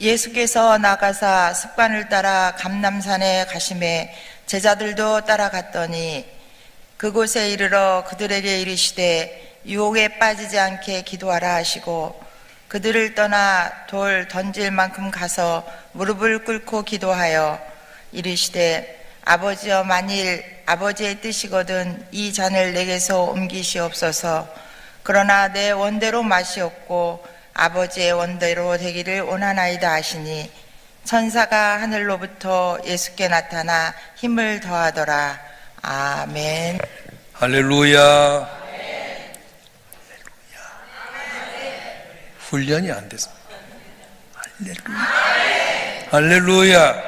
예수께서 나가사 습관을 따라 감람산에 가심에 제자들도 따라갔더니 그곳에 이르러 그들에게 이르시되 유혹에 빠지지 않게 기도하라 하시고 그들을 떠나 돌 던질 만큼 가서 무릎을 꿇고 기도하여 이르시되 아버지여, 만일 아버지의 뜻이거든 이 잔을 내게서 옮기시옵소서. 그러나 내 원대로 마시옵고 아버지의 원대로 되기를 원하나이다 하시니 천사가 하늘로부터 예수께 나타나 힘을 더하더라. 아멘. 할렐루야. 훈련이 안 돼서. 할렐루야. 할렐루야.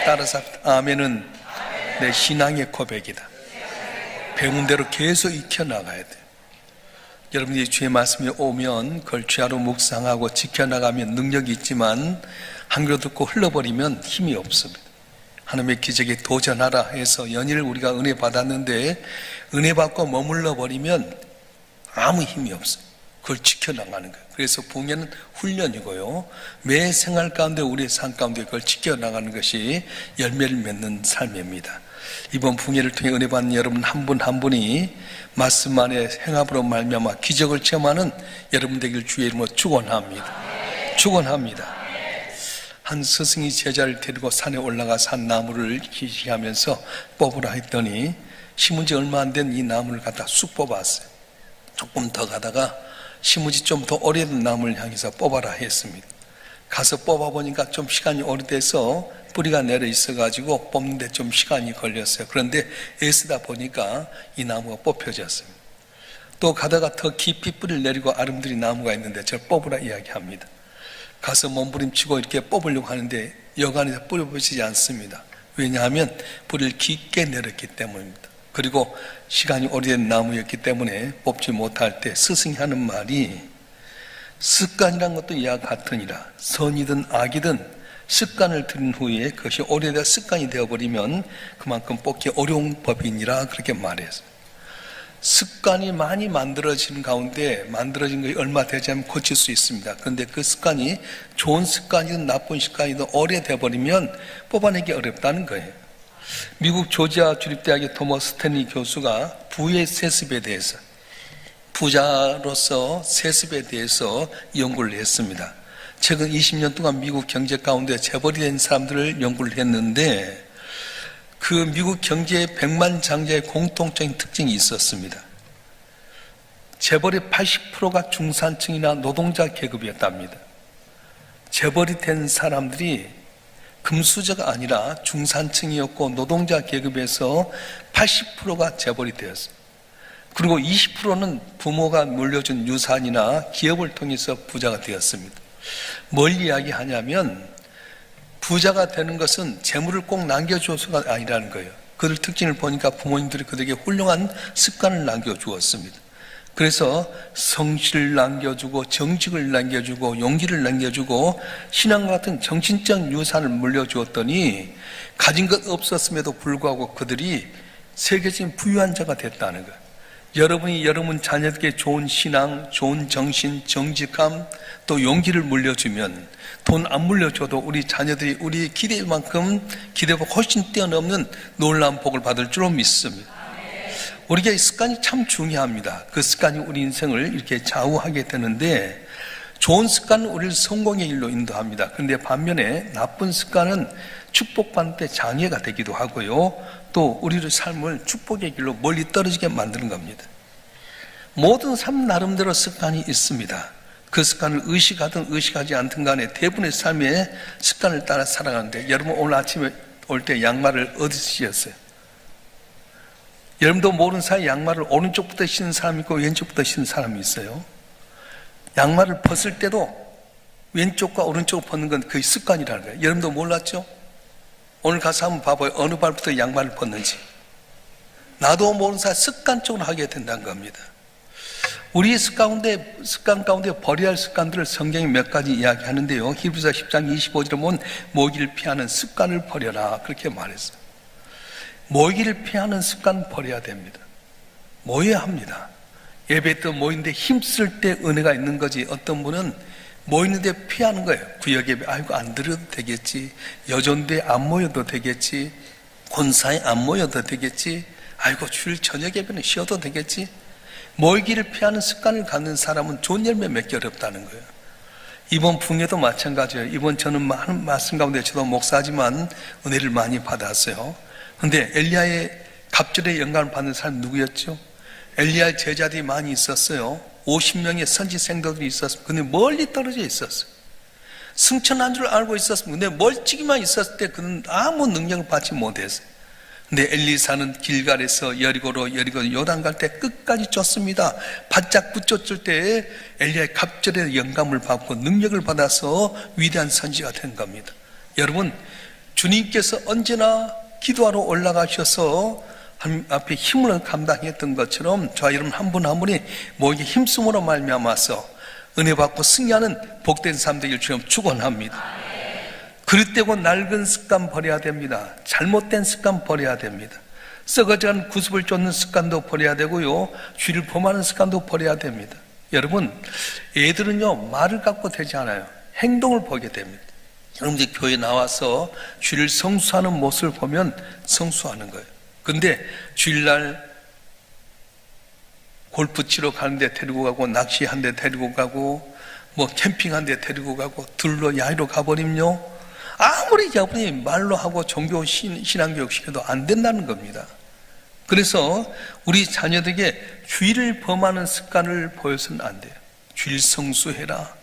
따라서 아멘은 내 신앙의 고백이다. 배운 대로 계속 익혀나가야 돼. 여러분이 주의 말씀이 오면 그걸 주야로 묵상하고 지켜나가면 능력이 있지만 한 귀로 듣고 흘러버리면 힘이 없습니다. 하나님의 기적에 도전하라 해서 연일 우리가 은혜 받았는데 은혜 받고 머물러 버리면 아무 힘이 없어요. 그걸 지켜나가는 거예요. 그래서 봉헌은 훈련이고요, 매 생활 가운데 우리의 삶 가운데 그걸 지켜나가는 것이 열매를 맺는 삶입니다. 이번 봉헌을 통해 은혜 받는 여러분 한 분 한 분이 말씀 안에 행함으로 말미암아 기적을 체험하는 여러분 되길 주의 이름으로 축원합니다. 축원합니다. 한 스승이 제자를 데리고 산에 올라가서 한 나무를 기시하면서 뽑으라 했더니 심은 지 얼마 안 된 이 나무를 갖다 쑥 뽑았어요. 조금 더 가다가 심은 지 좀 더 오래된 나무를 향해서 뽑아라 했습니다. 가서 뽑아보니까 좀 시간이 오래돼서 뿌리가 내려 있어가지고 뽑는데 좀 시간이 걸렸어요. 그런데 애쓰다 보니까 이 나무가 뽑혀졌습니다. 또 가다가 더 깊이 뿌리를 내리고 아름드린 나무가 있는데 저를 뽑으라 이야기합니다. 가서 몸부림치고 이렇게 뽑으려고 하는데 여간에서 뿌리 뽑히지 않습니다. 왜냐하면 뿌리를 깊게 내렸기 때문입니다. 그리고 시간이 오래된 나무였기 때문에 뽑지 못할 때 스승이 하는 말이 습관이란 것도 이와 같으니라. 선이든 악이든 습관을 들인 후에 그것이 오래된 습관이 되어버리면 그만큼 뽑기 어려운 법이니라 그렇게 말했어요. 습관이 많이 만들어지는 가운데 만들어진 것이 얼마 되지 않으면 고칠 수 있습니다. 그런데 그 습관이 좋은 습관이든 나쁜 습관이든 오래돼버리면 뽑아내기 어렵다는 거예요. 미국 조지아 주립대학의 토머스 스탠리 교수가 부의 세습에 대해서, 부자로서 세습에 대해서 연구를 했습니다. 최근 20년 동안 미국 경제 가운데 재벌이 된 사람들을 연구를 했는데 그 미국 경제의 백만장자의 공통적인 특징이 있었습니다. 재벌의 80%가 중산층이나 노동자 계급이었답니다. 재벌이 된 사람들이 금수저가 아니라 중산층이었고 노동자 계급에서 80%가 재벌이 되었습니다. 그리고 20%는 부모가 물려준 유산이나 기업을 통해서 부자가 되었습니다. 뭘 이야기하냐면 부자가 되는 것은 재물을 꼭 남겨주어서가 아니라는 거예요. 그들 특징을 보니까 부모님들이 그들에게 훌륭한 습관을 남겨주었습니다. 그래서 성실을 남겨주고 정직을 남겨주고 용기를 남겨주고 신앙과 같은 정신적 유산을 물려주었더니 가진 것 없었음에도 불구하고 그들이 세계적인 부유한 자가 됐다는 거예요. 여러분이 여러분 자녀에게 좋은 신앙, 좋은 정신, 정직함, 또 용기를 물려주면 돈 안 물려줘도 우리 자녀들이 우리 기대만큼 기대보다 훨씬 뛰어넘는 놀라운 복을 받을 줄로 믿습니다. 우리에게 습관이 참 중요합니다. 그 습관이 우리 인생을 이렇게 좌우하게 되는데 좋은 습관은 우리를 성공의 길로 인도합니다. 그런데 반면에 나쁜 습관은 축복받는 데 장애가 되기도 하고요, 또 우리의 삶을 축복의 길로 멀리 떨어지게 만드는 겁니다. 모든 삶 나름대로 습관이 있습니다. 그 습관을 의식하든 의식하지 않든 간에 대부분의 삶의 습관을 따라 살아가는데 여러분 오늘 아침에 올 때 양말을 어디서 신었어요? 여러분도 모르는 사이 양말을 오른쪽부터 신는 사람이 있고 왼쪽부터 신는 사람이 있어요. 양말을 벗을 때도 왼쪽과 오른쪽을 벗는 건 그게 습관이라는 거예요. 여러분도 몰랐죠? 오늘 가서 한번 봐봐요. 어느 발부터 양말을 벗는지. 나도 모르는 사이 습관적으로 하게 된다는 겁니다. 우리의 습관 가운데 버려야 할 습관들을 성경이 몇 가지 이야기하는데요, 히브리서 10장 25절에 보면 모기를 피하는 습관을 버려라 그렇게 말했어요. 모이기를 피하는 습관 버려야 됩니다. 모여야 합니다. 예배 때 모이는데 힘쓸 때 은혜가 있는 거지, 어떤 분은 모이는데 피하는 거예요. 구역 예배, 아이고 안 드려도 되겠지. 여전대 안 모여도 되겠지. 권사에 안 모여도 되겠지. 아이고 주일 저녁 예배는 쉬어도 되겠지. 모이기를 피하는 습관을 갖는 사람은 좋은 열매 맺기 어렵다는 거예요. 이번 붕괴도 마찬가지예요. 이번 저는 많은 말씀 가운데 저도 목사지만 은혜를 많이 받았어요. 그런데 엘리야의 갑절의 영감을 받는 사람이 누구였죠? 엘리야의 제자들이 많이 있었어요. 50명의 선지생도들이 있었습니다. 근데 멀리 떨어져 있었어요. 승천한 줄 알고 있었습니다. 근데 멀찍이만 있었을 때 그는 아무 능력을 받지 못했어요. 근데 엘리사는 길갈에서 여리고로 요단 갈 때 끝까지 쫓습니다. 바짝 붙였을 때 엘리야의 갑절의 영감을 받고 능력을 받아서 위대한 선지가 된 겁니다. 여러분, 주님께서 언제나 기도하러 올라가셔서 하나님 앞에 힘을 감당했던 것처럼 저와 여러분 한 분 한 분이 모이게 힘쓰므로 말미암아서 은혜 받고 승리하는 복된 삶 되길 주님 축원합니다. 그릇되고 낡은 습관 버려야 됩니다. 잘못된 습관 버려야 됩니다. 썩어져간 구습을 쫓는 습관도 버려야 되고요, 주의를 범하는 습관도 버려야 됩니다. 여러분, 애들은요 말을 갖고 되지 않아요. 행동을 보게 됩니다. 여러분들이 교회에 나와서 주의를 성수하는 모습을 보면 성수하는 거예요. 근데 주일날 골프 치러 가는데 데리고 가고, 낚시한 데 데리고 가고, 뭐 캠핑한 데 데리고 가고, 들러 야외로 가버리면요, 아무리 여러분이 말로 하고 종교 신앙교육 시켜도 안 된다는 겁니다. 그래서 우리 자녀들에게 주의를 범하는 습관을 보여서는 안 돼요. 주일 성수해라,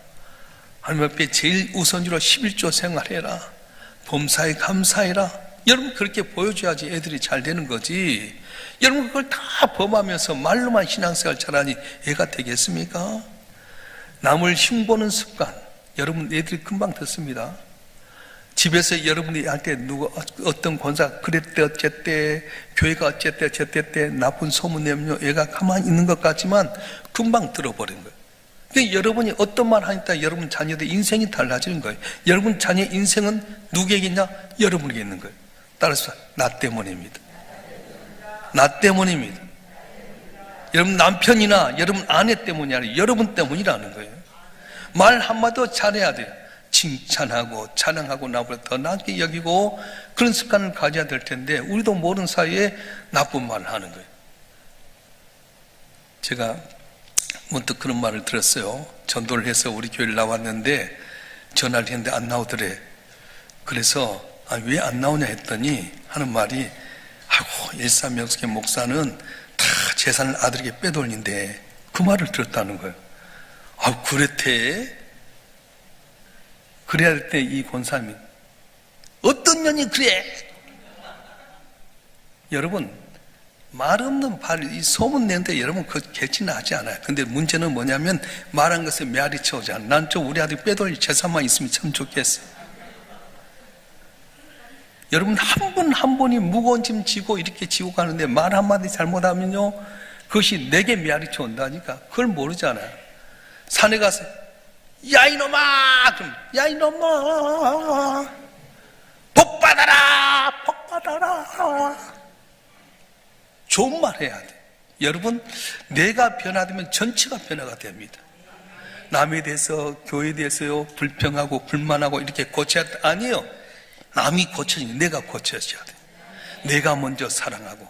하나님 앞에 제일 우선으로 11조 생활해라, 범사에 감사해라. 여러분 그렇게 보여줘야지 애들이 잘 되는 거지. 여러분 그걸 다 범하면서 말로만 신앙생활 잘하니 애가 되겠습니까? 남을 흉보는 습관, 여러분 애들이 금방 듣습니다. 집에서 여러분이 할 때 누가 어떤 권사 그랬대 어쨌대, 교회가 어쨌대 저쨌대 나쁜 소문 내면요 애가 가만히 있는 것 같지만 금방 들어버린 거예요. 그러니까 여러분이 어떤 말 하니까 여러분 자녀들 인생이 달라지는 거예요. 여러분 자녀 인생은 누구에게 있냐? 여러분에게 있는 거예요. 따라서 나 때문입니다. 나 때문입니다. 여러분 남편이나 여러분 아내 때문이 아니라 여러분 때문이라는 거예요. 말 한마디도 잘해야 돼요. 칭찬하고 찬양하고 나보다 더 낫게 여기고 그런 습관을 가져야 될 텐데 우리도 모르는 사이에 나쁜 말을 하는 거예요. 제가 문득 그런 말을 들었어요. 전도를 해서 우리 교회를 나왔는데 전화를 했는데 안 나오더래. 그래서 왜 안 나오냐 했더니 하는 말이, 아이고 일사명석의 목사는 다 재산을 아들에게 빼돌린대. 그 말을 들었다는 거예요. 아 그랬대? 그래야 할 때 이 권사님이 어떤 년이 그래? 여러분 말 없는 이 소문 내는데 여러분 그 개치는 하지 않아요. 근데 문제는 뭐냐면 말한 것에 메아리 쳐오잖아. 난 좀 우리 아들 빼돌릴 재산만 있으면 참 좋겠어. 여러분 한 분 한 분이 무거운 짐 지고 이렇게 지고 가는데 말 한마디 잘못하면요 그것이 내게 메아리 쳐온다니까. 그걸 모르잖아요. 산에 가서 야 이놈아, 그럼 야 이놈아 복 받아라, 복 받아라. 좋은 말 해야 돼. 여러분 내가 변화되면 전체가 변화가 됩니다. 남에 대해서 교회에 대해서요 불평하고 불만하고 이렇게 고쳐야 돼. 아니에요. 남이 고쳐지니 내가 고쳐져야 돼. 내가 먼저 사랑하고,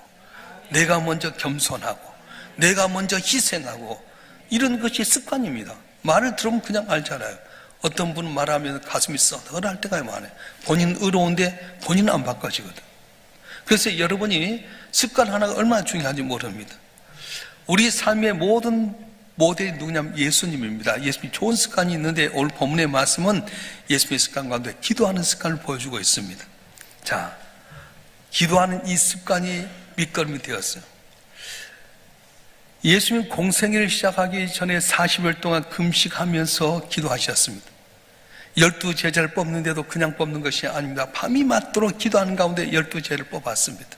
내가 먼저 겸손하고, 내가 먼저 희생하고, 이런 것이 습관입니다. 말을 들으면 그냥 알잖아요. 어떤 분은 말하면 가슴이 썩할 때가 많아요. 본인 의로운데 본인은 안 바꿔지거든. 그래서 여러분이 습관 하나가 얼마나 중요한지 모릅니다. 우리 삶의 모든 모델이 누구냐면 예수님입니다. 예수님이 좋은 습관이 있는데 오늘 본문의 말씀은 예수님의 습관 가운데 기도하는 습관을 보여주고 있습니다. 자, 기도하는 이 습관이 밑거름이 되었어요. 예수님 공생애를 시작하기 전에 40일 동안 금식하면서 기도하셨습니다. 12제자를 뽑는데도 그냥 뽑는 것이 아닙니다. 밤이 맞도록 기도하는 가운데 12제자를 뽑았습니다.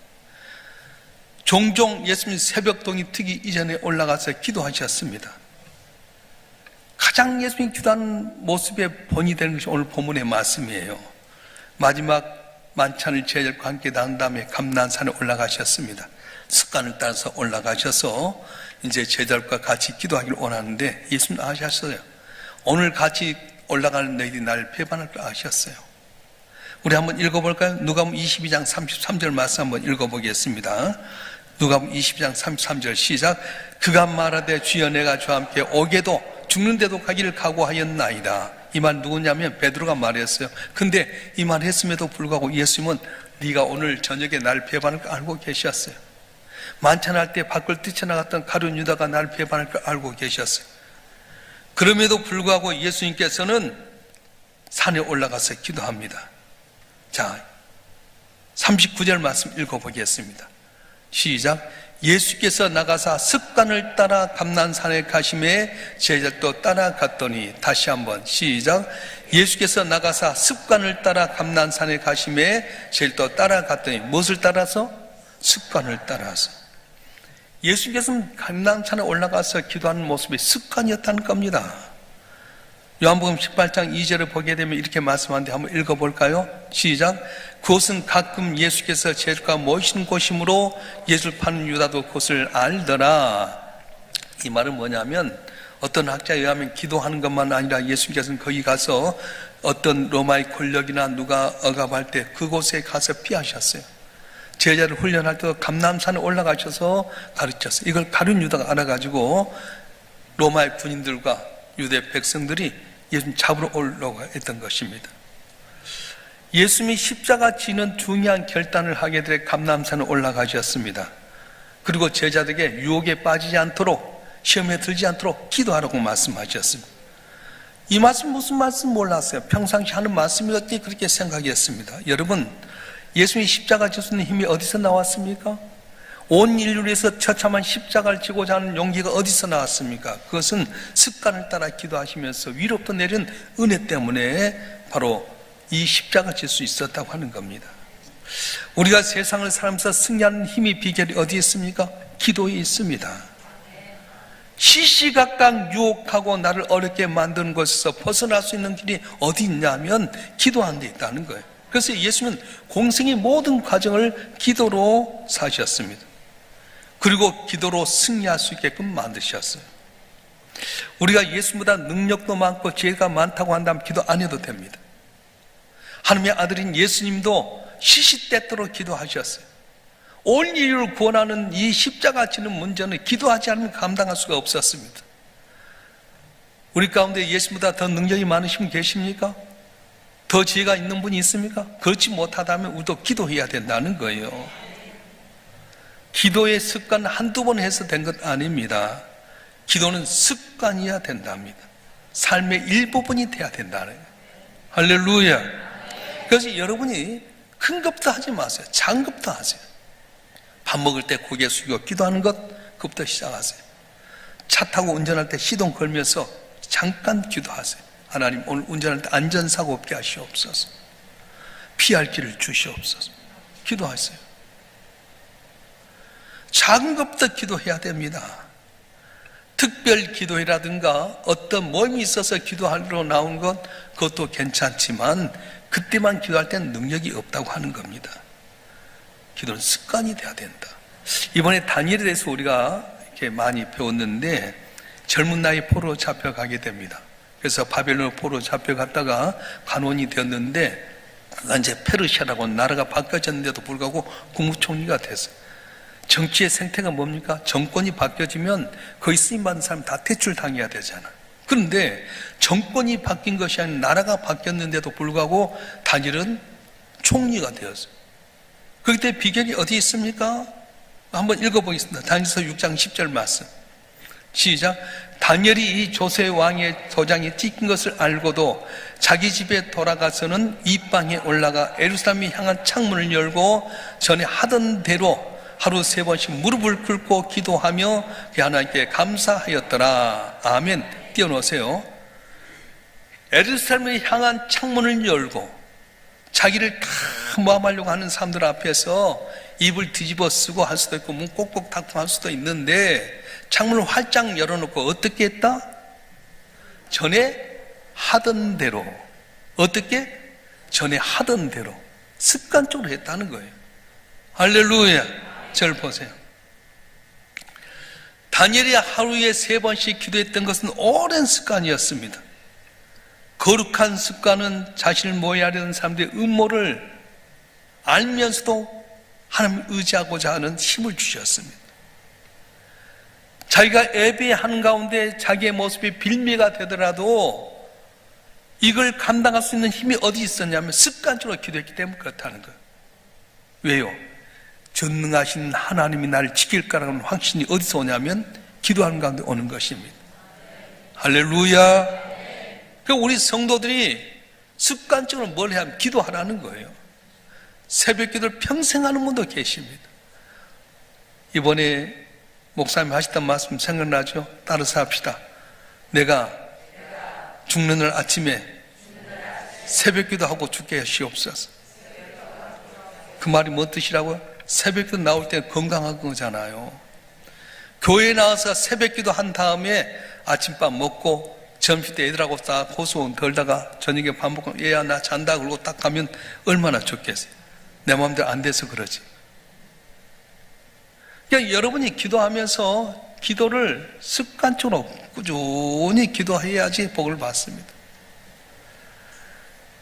종종 예수님 새벽동이 트기 이전에 올라가서 기도하셨습니다. 가장 예수님이 기도하는 모습의 본이 되는 것이 오늘 본문의 말씀이에요. 마지막 만찬을 제자들과 함께 나눈 다음에 감난산에 올라가셨습니다. 습관을 따라서 올라가셔서 이제 제자들과 같이 기도하기를 원하는데 예수님 아셨어요. 오늘 같이 올라가는 너희들이 나를 배반할 걸 아셨어요. 우리 한번 읽어볼까요? 누가복음 22장 33절 말씀 한번 읽어보겠습니다. 누가복음 22장 33절 시작. 그가 말하되 주여 내가 주와 함께 오게도 죽는데도 가기를 각오하였나이다. 이 말 누구냐면 베드로가 말했어요. 근데 이 말 했음에도 불구하고 예수님은 네가 오늘 저녁에 나를 배반할 걸 알고 계셨어요. 만찬할 때 밖을 뛰쳐나갔던 가룟 유다가 나를 배반할 걸 알고 계셨어요. 그럼에도 불구하고 예수님께서는 산에 올라가서 기도합니다. 자, 39절 말씀 읽어보겠습니다. 시작. 예수께서 나가사 습관을 따라 감난산에 가심에 제자도 따라갔더니, 다시 한번 시작. 예수께서 나가사 습관을 따라 감난산에 가심에 제자도 따라갔더니, 무엇을 따라서? 습관을 따라서. 예수께서는 감난산에 올라가서 기도하는 모습이 습관이었다는 겁니다. 요한복음 18장 2절을 보게 되면 이렇게 말씀하는데 한번 읽어볼까요? 시작. 그곳은 가끔 예수께서 제자들과 모이시는 곳이므로 예수를 파는 유다도 그것을 알더라. 이 말은 뭐냐면 어떤 학자에 의하면 기도하는 것만 아니라 예수님께서는 거기 가서 어떤 로마의 권력이나 누가 억압할 때 그곳에 가서 피하셨어요. 제자를 훈련할 때 감람산에 올라가셔서 가르쳤어요. 이걸 가룟 유다가 알아가지고 로마의 군인들과 유대 백성들이 예수님 잡으러 올라가 했던 것입니다. 예수님이 십자가 지는 중요한 결단을 하게 될 감람산에 올라가셨습니다. 그리고 제자들에게 유혹에 빠지지 않도록, 시험에 들지 않도록 기도하라고 말씀하셨습니다. 이 말씀 무슨 말씀 몰랐어요. 평상시 하는 말씀이었기 그렇게 생각했습니다. 여러분, 예수님이 십자가 질 수 있는 힘이 어디서 나왔습니까? 온 인류를 위해서 처참한 십자가를 지고자 하는 용기가 어디서 나왔습니까? 그것은 습관을 따라 기도하시면서 위로부터 내린 은혜 때문에 바로 이 십자가 질 수 있었다고 하는 겁니다. 우리가 세상을 살면서 승리하는 힘이 비결이 어디에 있습니까? 기도에 있습니다. 시시각각 유혹하고 나를 어렵게 만드는 것에서 벗어날 수 있는 길이 어디 있냐면 기도하는 데 있다는 거예요. 그래서 예수님은 공생의 모든 과정을 기도로 사셨습니다. 그리고 기도로 승리할 수 있게끔 만드셨어요. 우리가 예수보다 능력도 많고 지혜가 많다고 한다면 기도 안 해도 됩니다. 하나님의 아들인 예수님도 시시때때로 기도하셨어요. 온 인류를 구원하는 이 십자가 지는 문제는 기도하지 않으면 감당할 수가 없었습니다. 우리 가운데 예수보다 더 능력이 많으신 분 계십니까? 더 지혜가 있는 분이 있습니까? 그렇지 못하다면 우리도 기도해야 된다는 거예요. 기도의 습관 한두 번 해서 된 것 아닙니다. 기도는 습관이어야 된답니다. 삶의 일부분이 돼야 된다는 거예요. 할렐루야. 그래서 여러분이 큰 것부터 하지 마세요. 작은 것부터 하세요. 밥 먹을 때 고개 숙이고 기도하는 것, 그것부터 시작하세요. 차 타고 운전할 때 시동 걸면서 잠깐 기도하세요. 하나님, 오늘 운전할 때 안전사고 없게 하시옵소서. 피할 길을 주시옵소서. 기도하세요. 작은 것부터 기도해야 됩니다. 특별 기도회라든가 어떤 모임이 있어서 기도하러 나온 것, 그것도 괜찮지만 그때만 기도할 때는 능력이 없다고 하는 겁니다. 기도는 습관이 돼야 된다. 이번에 다니엘에 대해서 우리가 이렇게 많이 배웠는데 젊은 나이 포로로 잡혀가게 됩니다. 그래서 바벨론 포로로 잡혀갔다가 간원이 되었는데 이제 페르시아라고 나라가 바뀌어졌는데도 불구하고 국무총리가 됐어요. 정치의 생태가 뭡니까? 정권이 바뀌어지면 거의 쓰임받은 사람 다 퇴출당해야 되잖아. 그런데 정권이 바뀐 것이 아니라 나라가 바뀌었는데도 불구하고 다니엘은 총리가 되었어요. 그때 비결이 어디 있습니까? 한번 읽어보겠습니다. 다니엘서 6장 10절 말씀. 시작. 다니엘이 이 조세 왕의 도장이 찍힌 것을 알고도 자기 집에 돌아가서는 이방에 올라가 예루살렘을 향한 창문을 열고 전에 하던 대로 하루 3번씩 무릎을 꿇고 기도하며 하나님께 감사하였더라. 아멘. 띄워놓으세요. 예루살렘을 향한 창문을 열고 자기를 다 모함하려고 하는 사람들 앞에서 입을 뒤집어 쓰고 할 수도 있고 문 꼭꼭 닫고 할 수도 있는데 창문을 활짝 열어놓고 어떻게 했다? 전에 하던 대로. 어떻게? 전에 하던 대로 습관적으로 했다는 거예요. 할렐루야. 저를 보세요. 다니엘이 하루에 3번씩 기도했던 것은 오랜 습관이었습니다. 거룩한 습관은 자신을 모해하려는 사람들의 음모를 알면서도 하나님을 의지하고자 하는 힘을 주셨습니다. 자기가 예배하는 가운데 자기의 모습이 빌미가 되더라도 이걸 감당할 수 있는 힘이 어디 있었냐면 습관적으로 기도했기 때문에 그렇다는 거예요. 왜요? 전능하신 하나님이 나를 지킬 거라는 확신이 어디서 오냐면 기도하는 가운데 오는 것입니다. 할렐루야. 그러니까 우리 성도들이 습관적으로 뭘 해야 하면 기도하라는 거예요. 새벽 기도를 평생 하는 분도 계십니다. 이번에 목사님 하시던 말씀 생각나죠? 따라서 합시다. 내가 죽는 날 아침에 새벽 기도하고 죽게 하시옵소서. 그 말이 뭔 뜻이라고요? 새벽 기도 나올 때 건강한 거잖아요. 교회에 나와서 새벽 기도 한 다음에 아침밥 먹고 점심 때 애들하고 딱 고소원 덜다가 저녁에 밥 먹고 얘야 나 잔다 그러고 딱 가면 얼마나 좋겠어요. 내 마음대로 안 돼서 그러지. 그냥 여러분이 기도하면서 기도를 습관적으로 꾸준히 기도해야지 복을 받습니다.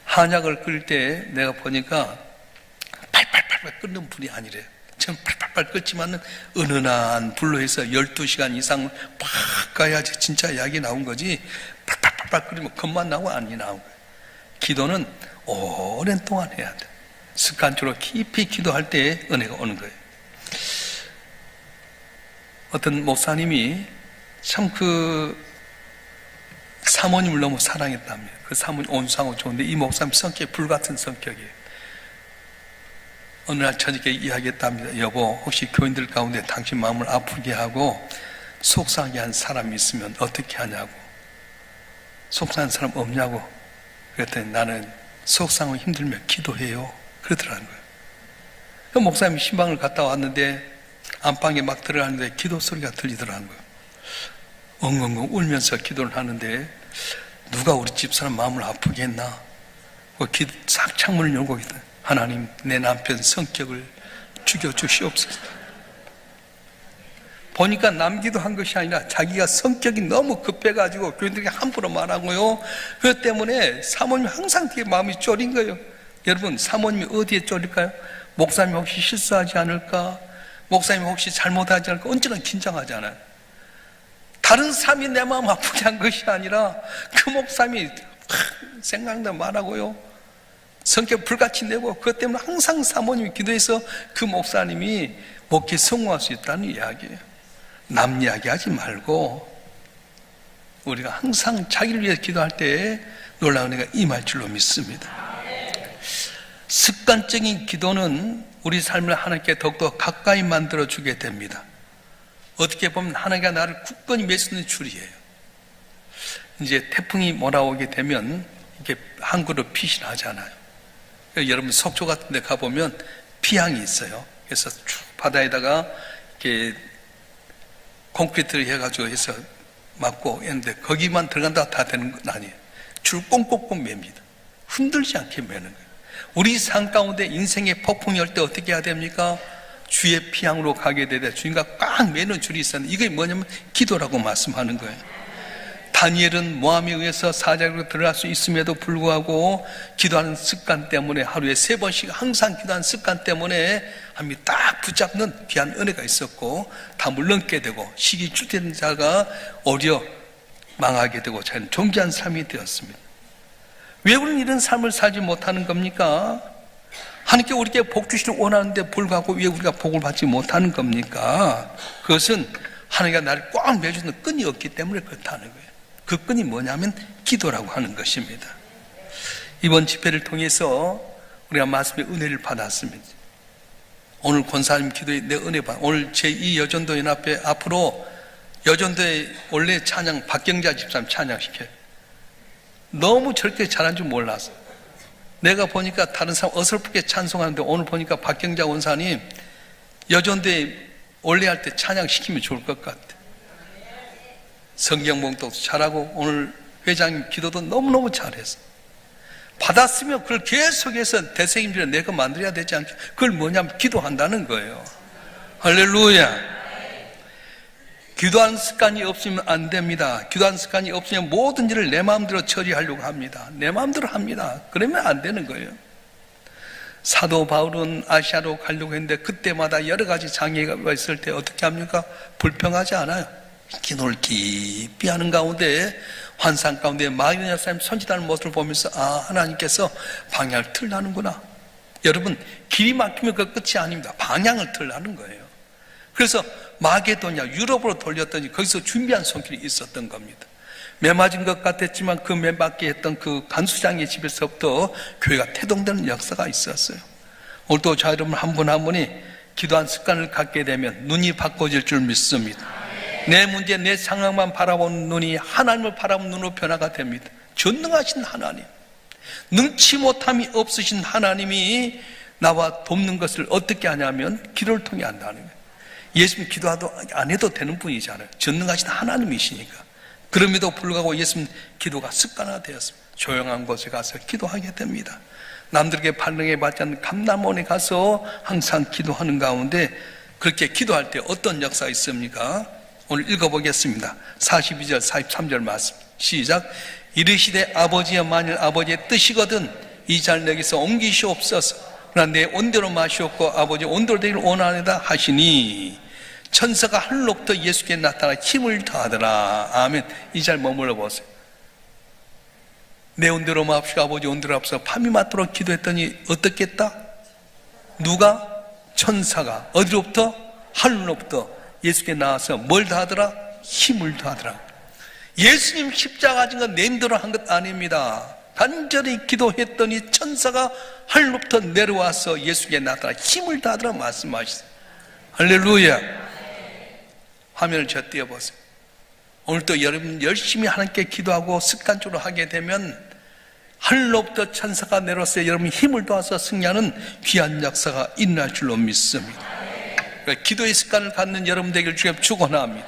한약을 끓일 때 내가 보니까 팔팔팔팔 끓는 불이 아니래요. 지금 팔팔팔 끓지만은 은은한 불로 해서 12시간 이상 팍 가야지 진짜 약이 나온 거지. 팔팔팔팔 끓이면 겉만 나오고 안이 나온 거예요. 기도는 오랜 동안 해야 돼. 습관적으로 깊이 기도할 때 은혜가 오는 거예요. 어떤 목사님이 참 사모님을 너무 사랑했답니다. 그 사모님 온수하고 좋은데 이 목사님 성격이 불같은 성격이에요. 어느 날 저녁에 이야기했답니다. 여보, 혹시 교인들 가운데 당신 마음을 아프게 하고 속상하게 한 사람이 있으면 어떻게 하냐고. 속상한 사람 없냐고. 그랬더니 나는 속상하고 힘들면 기도해요. 그러더라는 거예요. 그 목사님이 신방을 갔다 왔는데 안방에 막 들어가는데 기도 소리가 들리더라는 거예요. 엉엉엉 울면서 기도를 하는데 누가 우리 집사람 마음을 아프게 했나? 싹 창문을 열고 있다. 하나님, 내 남편 성격을 죽여주시옵소서. 보니까 남기도 한 것이 아니라 자기가 성격이 너무 급해가지고 교인들에게 함부로 말하고요. 그것 때문에 사모님이 항상 되게 마음이 쫄인 거예요. 여러분, 사모님이 어디에 쫄릴까요? 목사님이 혹시 실수하지 않을까? 목사님이 혹시 잘못하지 않을까? 언제나 긴장하잖아요. 다른 사람이 내 마음 아프게 한 것이 아니라 그 목사님이 생각나면 말하고요. 성격 불같이 내고 그것 때문에 항상 사모님이 기도해서 그 목사님이 목회 성공할 수 있다는 이야기예요. 남 이야기하지 말고 우리가 항상 자기를 위해 기도할 때 놀라운 은혜가 임할 줄로 믿습니다. 습관적인 기도는 우리 삶을 하나님께 더욱더 가까이 만들어주게 됩니다. 어떻게 보면 하나님과 나를 굳건히 메쓰는 줄이에요. 이제 태풍이 몰아오게 되면 이게 한 그릇 빛이 나잖아요. 여러분 속초 같은 데 가보면 피향이 있어요. 그래서 쭉 바다에다가 이렇게 콘크리트를 해가지고 해서 막고 했는데 거기만 들어간다고 다 되는 건 아니에요. 줄 꽁꽁꽁 맵니다. 흔들지 않게 매는 거예요. 우리 삶 가운데 인생의 폭풍이 올 때 어떻게 해야 됩니까? 주의 피향으로 가게 되되 주님과 꽉 매는 줄이 있었는데 이게 뭐냐면 기도라고 말씀하는 거예요. 다니엘은 모함에 의해서 사자로 들어갈 수 있음에도 불구하고 기도하는 습관 때문에 하루에 3번씩 항상 기도하는 습관 때문에 하나님이 딱 붙잡는 귀한 은혜가 있었고 다 물러게 되고 시기 주된 자가 어려 망하게 되고 자기는 존귀한 삶이 되었습니다. 왜 우리는 이런 삶을 살지 못하는 겁니까? 하나님께 우리에게 복 주시길 원하는데 불구하고 왜 우리가 복을 받지 못하는 겁니까? 그것은 하나님과 나를 꽉 매주는 끈이 없기 때문에 그렇다는 거예요. 그 끈이 뭐냐면 기도라고 하는 것입니다. 이번 집회를 통해서 우리가 말씀의 은혜를 받았습니다. 오늘 권사님 기도에 내 은혜 받. 오늘 제2여전도 연합회 앞으로 여전도에 원래 찬양 박경자 집사님 찬양시켜요. 너무 저렇게 잘한 줄 몰랐어. 내가 보니까 다른 사람 어설프게 찬송하는데 오늘 보니까 박경자 원사님 여전도에 원래 할 때 찬양시키면 좋을 것 같아. 성경 봉독도 잘하고 오늘 회장님 기도도 너무너무 잘했어. 받았으면 그걸 계속해서 대책임지를 내가 만들어야 되지 않겠? 그걸 뭐냐면 기도한다는 거예요. 할렐루야. 기도하는 습관이 없으면 안 됩니다. 기도하는 습관이 없으면 모든 일을 내 마음대로 처리하려고 합니다. 내 마음대로 합니다. 그러면 안 되는 거예요. 사도 바울은 아시아로 가려고 했는데 그때마다 여러 가지 장애가 있을 때 어떻게 합니까? 불평하지 않아요. 기도를 깊이 하는 가운데 환상 가운데 마귀 여사님 선지자는 모습을 보면서 하나님께서 방향을 틀라는구나. 여러분, 길이 막히면 그 끝이 아닙니다. 방향을 틀라는 거예요. 그래서 마게도냐 유럽으로 돌렸더니 거기서 준비한 손길이 있었던 겁니다. 매맞은 것 같았지만 그 매맞게 했던 그 간수장의 집에서부터 교회가 태동되는 역사가 있었어요. 오늘도 저 여러분 한 분 한 분이 기도한 습관을 갖게 되면 눈이 바꿔질 줄 믿습니다. 내 문제, 내 상황만 바라보는 눈이 하나님을 바라보는 눈으로 변화가 됩니다. 전능하신 하나님, 능치 못함이 없으신 하나님이 나와 돕는 것을 어떻게 하냐면 기도를 통해 한다는 거예요. 예수님 기도도 안 해도 되는 분이잖아요. 전능하신 하나님이시니까. 그럼에도 불구하고 예수님 기도가 습관화되었습니다. 조용한 곳에 가서 기도하게 됩니다. 남들에게 반응해 받지 않는 감람원에 가서 항상 기도하는 가운데 그렇게 기도할 때 어떤 역사가 있습니까? 오늘 읽어보겠습니다. 42절 43절 말씀 시작. 이르시되 아버지여 만일 아버지의 뜻이거든 이 잔을 내게서 옮기시옵소서. 그러나 내 온대로 마시옵고 아버지 온대로 되기를 원하노다 하시니 천사가 하늘로부터 예수께 나타나 힘을 더하더라. 아멘. 이 잘 머물러 보세요. 내 온대로 마옵시고 아버지 온대로 하옵소서. 밤이 맞도록 기도했더니 어떻겠다? 누가? 천사가 어디로부터? 하늘로부터 예수께 나와서 뭘 더하더라? 힘을 더하더라. 예수님 십자가 진 건 내힘대로 한 것 아닙니다. 간절히 기도했더니 천사가 하늘로부터 내려와서 예수께 나타나 힘을 더하더라 말씀하시죠. 할렐루야. 화면을 저 띄워보세요. 오늘도 여러분 열심히 하나님께 기도하고 습관적으로 하게 되면 하늘로부터 천사가 내려와서 여러분 힘을 도와서 승리하는 귀한 역사가 일어날 줄로 믿습니다. 그러니까 기도의 습관을 갖는 여러분 되기를 주님 축원합니다.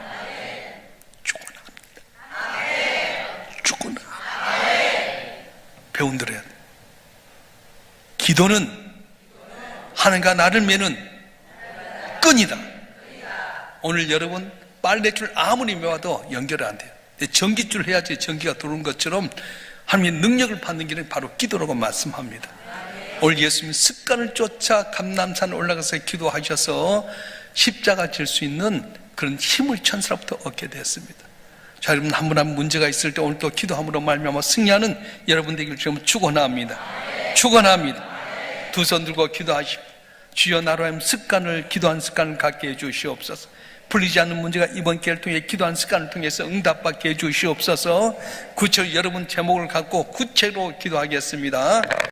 축원합니다. 배운들어야 돼. 기도는 하나님과 나를 매는 끈이다. 오늘 여러분 빨래줄 아무리 메워도 연결이 안 돼요. 전기줄 해야지 전기가 들어오는 것처럼 하나님의 능력을 받는 길은 바로 기도라고 말씀합니다. 오늘 예수님 습관을 쫓아 감람산 올라가서 기도하셔서 십자가 질 수 있는 그런 힘을 천사로부터 얻게 됐습니다. 자, 여러분 한 분 한 문제가 있을 때 오늘 또 기도함으로 말미암아 승리하는 여러분 되기를 지금 축원합니다. 축원합니다. 두 손 들고 기도하십시오. 주여 나로 하여금 습관을 기도한 습관을 갖게 해주시옵소서. 풀리지 않는 문제가 이번 기회를 통해 기도한 습관을 통해서 응답받게 해주시옵소서. 구체적으로 여러분 제목을 갖고 구체로 기도하겠습니다.